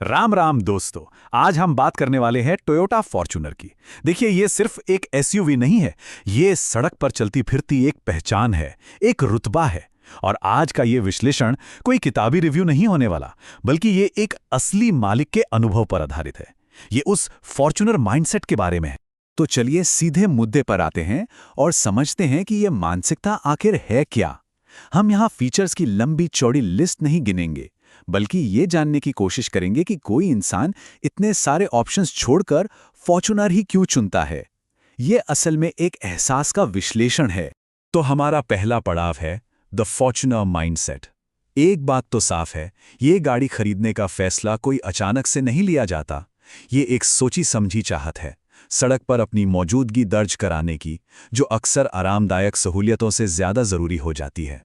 राम राम दोस्तों। आज हम बात करने वाले हैं टोयोटा फॉर्च्यूनर की। देखिए, ये सिर्फ एक एसयूवी नहीं है, ये सड़क पर चलती फिरती एक पहचान है, एक रुतबा है। और आज का ये विश्लेषण कोई किताबी रिव्यू नहीं होने वाला, बल्कि ये एक असली मालिक के अनुभव पर आधारित है। ये उस फॉर्च्यूनर माइंडसेट के बारे में है। तो चलिए सीधे मुद्दे पर आते हैं और समझते हैं कि ये मानसिकता आखिर है क्या। हम यहाँ फीचर्स की लंबी चौड़ी लिस्ट नहीं गिनेंगे, बल्कि ये जानने की कोशिश करेंगे कि कोई इंसान इतने सारे ऑप्शंस छोड़कर फॉर्च्यूनर ही क्यों चुनता है। ये असल में एक एहसास का विश्लेषण है। तो हमारा पहला पड़ाव है द फॉर्च्यूनर माइंडसेट। एक बात तो साफ है, ये गाड़ी खरीदने का फैसला कोई अचानक से नहीं लिया जाता। ये एक सोची समझी चाहत है, सड़क पर अपनी मौजूदगी दर्ज कराने की, जो अक्सर आरामदायक सहूलियतों से ज्यादा जरूरी हो जाती है।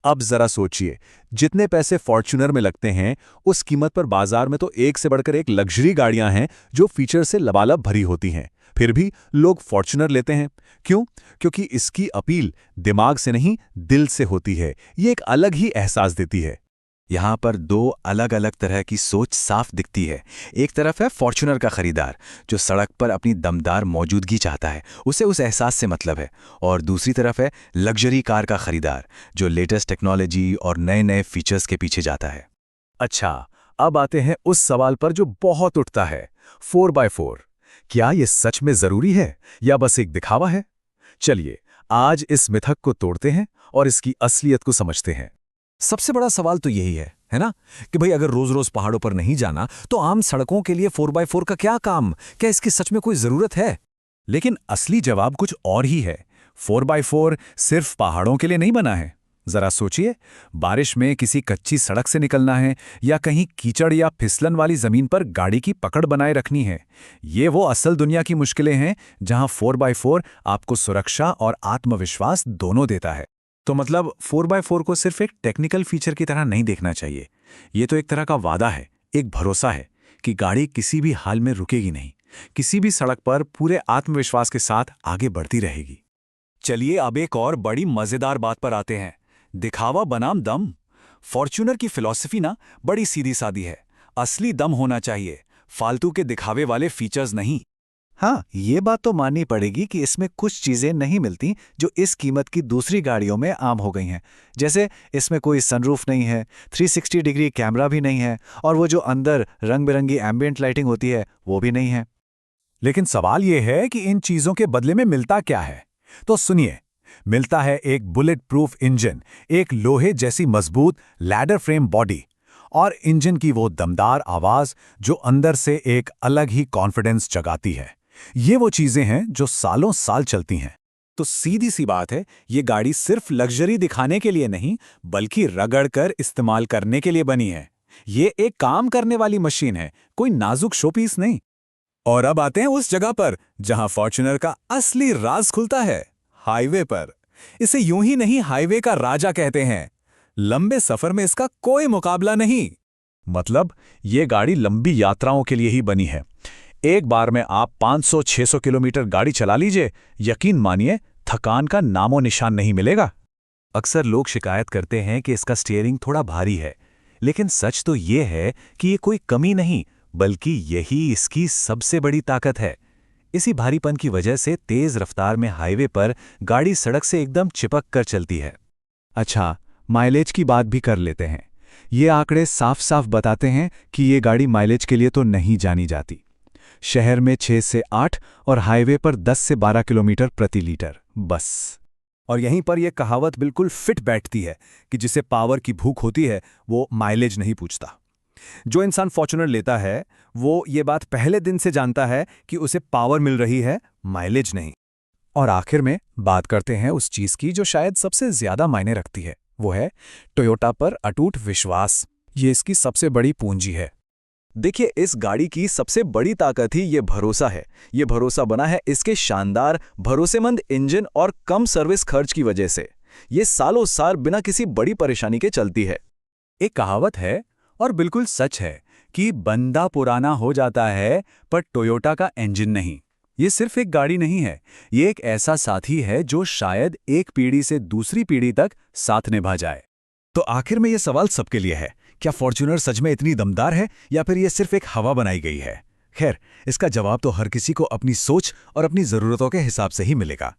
अब जरा सोचिए, जितने पैसे फॉर्च्यूनर में लगते हैं, उस कीमत पर बाजार में तो एक से बढ़कर एक लग्जरी गाड़ियां हैं जो फीचर से लबालब भरी होती हैं। फिर भी लोग फॉर्च्यूनर लेते हैं। क्यों? क्योंकि इसकी अपील दिमाग से नहीं, दिल से होती है। ये एक अलग ही एहसास देती है। यहाँ पर दो अलग अलग तरह की सोच साफ दिखती है। एक तरफ है फॉर्च्यूनर का खरीदार, जो सड़क पर अपनी दमदार मौजूदगी चाहता है, उसे उस एहसास से मतलब है। और दूसरी तरफ है लग्जरी कार का खरीदार, जो लेटेस्ट टेक्नोलॉजी और नए नए फीचर्स के पीछे जाता है। अच्छा, अब आते हैं उस सवाल पर जो बहुत उठता है, 4x4। क्या ये सच में जरूरी है या बस एक दिखावा है? चलिए आज इस मिथक को तोड़ते हैं और इसकी असलियत को समझते हैं। सबसे बड़ा सवाल तो यही है ना, कि भाई अगर रोज रोज पहाड़ों पर नहीं जाना तो आम सड़कों के लिए 4x4 का क्या काम? क्या इसकी सच में कोई जरूरत है? लेकिन असली जवाब कुछ और ही है। 4x4 सिर्फ पहाड़ों के लिए नहीं बना है। जरा सोचिए, बारिश में किसी कच्ची सड़क से निकलना है या कहीं कीचड़ या फिसलन वाली जमीन पर गाड़ी की पकड़ बनाए रखनी है। ये वो असल दुनिया की मुश्किलें हैं जहां 4x4 आपको सुरक्षा और आत्मविश्वास दोनों देता है। तो मतलब 4x4 को सिर्फ एक टेक्निकल फीचर की तरह नहीं देखना चाहिए। ये तो एक तरह का वादा है, एक भरोसा है कि गाड़ी किसी भी हाल में रुकेगी नहीं, किसी भी सड़क पर पूरे आत्मविश्वास के साथ आगे बढ़ती रहेगी। चलिए अब एक और बड़ी मजेदार बात पर आते हैं, दिखावा बनाम दम। फॉर्च्यूनर की फिलॉसफी ना बड़ी सीधी सादी है। असली दम होना चाहिए, फालतू के दिखावे वाले फीचर्स नहीं। हाँ, ये बात तो माननी पड़ेगी कि इसमें कुछ चीजें नहीं मिलती जो इस कीमत की दूसरी गाड़ियों में आम हो गई हैं। जैसे इसमें कोई सनरूफ नहीं है, 360 डिग्री कैमरा भी नहीं है, और वो जो अंदर रंग बिरंगी एम्बियंट लाइटिंग होती है वो भी नहीं है। लेकिन सवाल ये है कि इन चीजों के बदले में मिलता क्या है? तो सुनिए, मिलता है एक बुलेट प्रूफ इंजन, एक लोहे जैसी मजबूत लैडर फ्रेम बॉडी, और इंजन की वो दमदार आवाज जो अंदर से एक अलग ही कॉन्फिडेंस जगाती है। ये वो चीजें हैं जो सालों साल चलती हैं। तो सीधी सी बात है, ये गाड़ी सिर्फ लग्जरी दिखाने के लिए नहीं, बल्कि रगड़कर इस्तेमाल करने के लिए बनी है। ये एक काम करने वाली मशीन है, कोई नाजुक शोपीस नहीं। और अब आते हैं उस जगह पर जहां फॉर्च्यूनर का असली राज खुलता है, हाईवे पर। इसे यूं ही नहीं हाईवे का राजा कहते हैं। लंबे सफर में इसका कोई मुकाबला नहीं। मतलब ये गाड़ी लंबी यात्राओं के लिए ही बनी है। एक बार में आप 500-600 किलोमीटर गाड़ी चला लीजिए, यकीन मानिए थकान का नामो निशान नहीं मिलेगा। अक्सर लोग शिकायत करते हैं कि इसका स्टीयरिंग थोड़ा भारी है, लेकिन सच तो ये है कि ये कोई कमी नहीं, बल्कि यही इसकी सबसे बड़ी ताकत है। इसी भारीपन की वजह से तेज रफ्तार में हाईवे पर गाड़ी सड़क से एकदम चिपक कर चलती है। अच्छा, माइलेज की बात भी कर लेते हैं। ये आंकड़े साफ साफ बताते हैं कि ये गाड़ी माइलेज के लिए तो नहीं जानी जाती। शहर में 6 से 8 और हाईवे पर 10 से 12 किलोमीटर प्रति लीटर बस। और यहीं पर यह कहावत बिल्कुल फिट बैठती है कि जिसे पावर की भूख होती है वो माइलेज नहीं पूछता। जो इंसान फॉर्च्यूनर लेता है वो ये बात पहले दिन से जानता है कि उसे पावर मिल रही है, माइलेज नहीं। और आखिर में बात करते हैं उस चीज की जो शायद सबसे ज्यादा मायने रखती है, वो है टोयोटा पर अटूट विश्वास। ये इसकी सबसे बड़ी पूंजी है। देखिए, इस गाड़ी की सबसे बड़ी ताकत ही ये भरोसा है। ये भरोसा बना है इसके शानदार भरोसेमंद इंजन और कम सर्विस खर्च की वजह से। ये सालों साल बिना किसी बड़ी परेशानी के चलती है। एक कहावत है और बिल्कुल सच है कि बंदा पुराना हो जाता है पर टोयोटा का इंजन नहीं। ये सिर्फ एक गाड़ी नहीं है, ये एक ऐसा साथी है जो शायद एक पीढ़ी से दूसरी पीढ़ी तक साथ निभा जाए। तो आखिर में ये सवाल सबके लिए है क्या फॉर्च्यूनर सच में इतनी दमदार है या फिर ये सिर्फ एक हवा बनाई गई है? खैर, इसका जवाब तो हर किसी को अपनी सोच और अपनी ज़रूरतों के हिसाब से ही मिलेगा।